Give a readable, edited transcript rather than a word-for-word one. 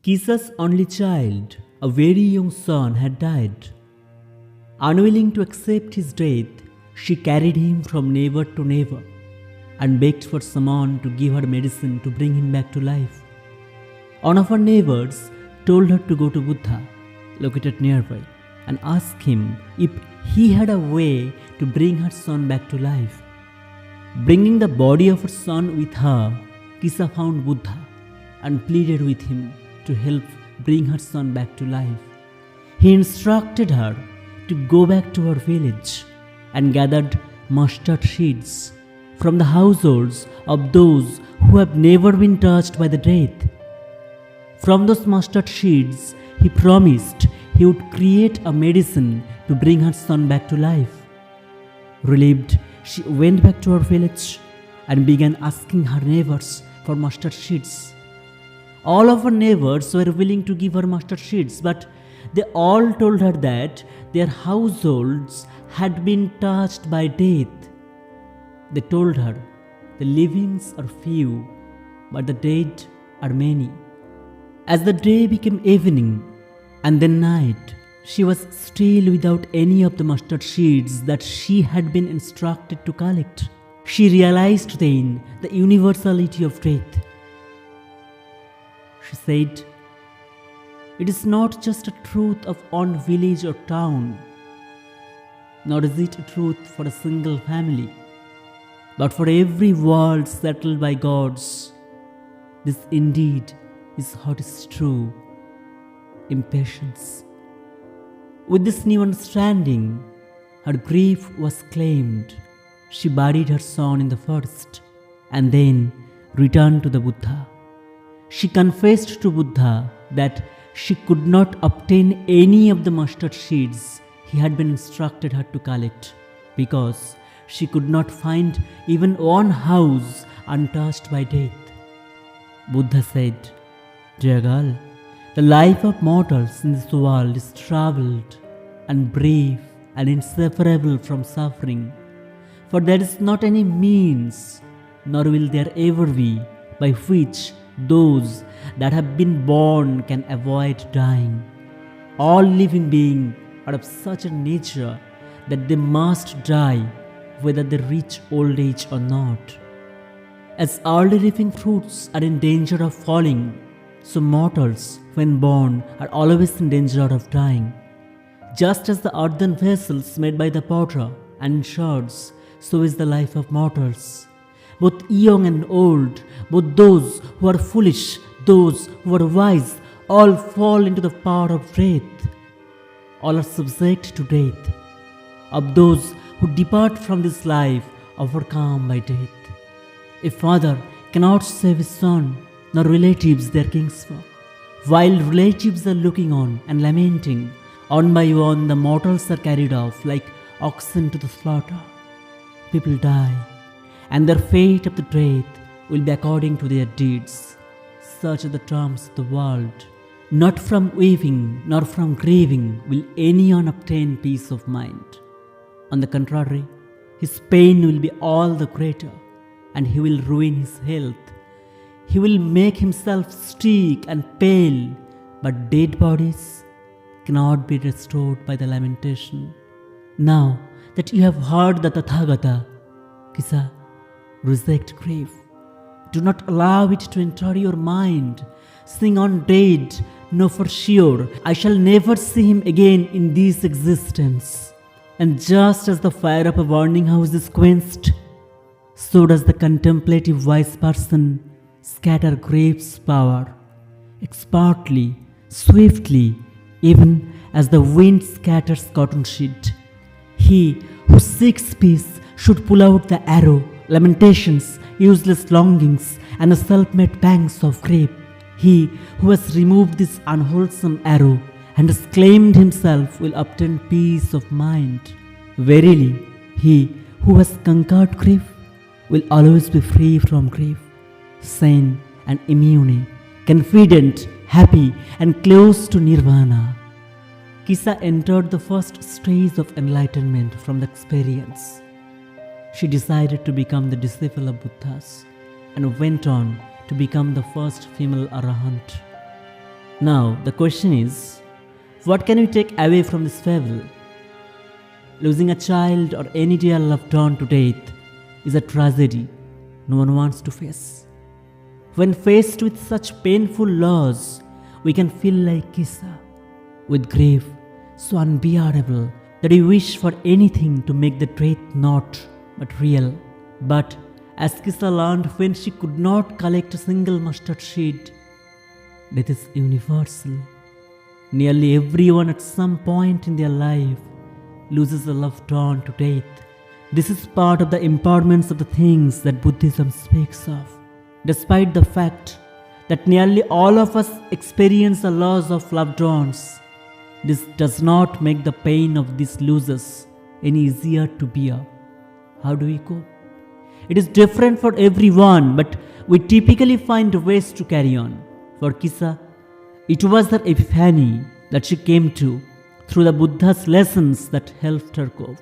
Kisa's only child, a very young son, had died. Unwilling to accept his death, she carried him from neighbor to neighbor and begged for someone to give her medicine to bring him back to life. One of her neighbors told her to go to Buddha, located nearby, and ask him if he had a way to bring her son back to life. Bringing the body of her son with her, Kisa found Buddha and pleaded with him to help bring her son back to life. He instructed her to go back to her village and gathered mustard seeds from the households of those who have never been touched by the death. From those mustard seeds, he promised he would create a medicine to bring her son back to life. Relieved, she went back to her village and began asking her neighbors for mustard seeds. All of her neighbors were willing to give her mustard seeds, but they all told her that their households had been touched by death. They told her, the livings are few, but the dead are many. As the day became evening and then night, she was still without any of the mustard seeds that she had been instructed to collect. She realized then the universality of death. She said, it is not just a truth of one village or town, nor is it a truth for a single family, but for every world settled by gods. This indeed is what is true impatience. With this new understanding, her grief was claimed. She buried her son in the forest and then returned to the Buddha. She confessed to Buddha that she could not obtain any of the mustard seeds he had been instructed her to collect because she could not find even one house untouched by death. Buddha said, dear girl, the life of mortals in this world is troubled and brief and inseparable from suffering, for there is not any means, nor will there ever be, by which those that have been born can avoid dying. All living beings are of such a nature that they must die whether they reach old age or not. As early living fruits are in danger of falling, so mortals, when born, are always in danger of dying. Just as the earthen vessels made by the potter and shards, so is the life of mortals. Both young and old, both those who are foolish, those who are wise, all fall into the power of death. All are subject to death. Of those who depart from this life, overcome by death. A father cannot save his son, nor relatives their kinsfolk. While relatives are looking on and lamenting, one by one the mortals are carried off like oxen to the slaughter. People die, and their fate of the death will be according to their deeds. Such are the terms of the world. Not from weeping nor from grieving will anyone obtain peace of mind. On the contrary, his pain will be all the greater, and he will ruin his health. He will make himself sick and pale, but dead bodies cannot be restored by the lamentation. Now that you have heard the Tathagata, Kisa, reject grief. Do not allow it to enter your mind. Sing on dead, know for sure, I shall never see him again in this existence. And just as the fire of a burning house is quenched, so does the contemplative wise person scatter grief's power, expertly, swiftly, even as the wind scatters cotton seed. He who seeks peace should pull out the arrow, lamentations, useless longings, and the self-made pangs of grief. He who has removed this unwholesome arrow and has claimed himself will obtain peace of mind. Verily, he who has conquered grief will always be free from grief, sane and immune, confident, happy, and close to nirvana. Kisa entered the first stage of enlightenment from the experience. She decided to become the disciple of Buddhas and went on to become the first female arahant. Now, the question is, what can we take away from this fable? Losing a child or any dear loved one to death is a tragedy no one wants to face. When faced with such painful loss, we can feel like Kisa, with grief so unbearable that we wish for anything to make the death not but real. But as Kisa learned when she could not collect a single mustard seed, death is universal. Nearly everyone at some point in their life loses a loved one to death. This is part of the empowerments of the things that Buddhism speaks of. Despite the fact that nearly all of us experience the loss of loved ones, this does not make the pain of these losses any easier to bear. How do we cope? It is different for everyone, but we typically find ways to carry on. For Kisa, it was her epiphany that she came to through the Buddha's lessons that helped her cope.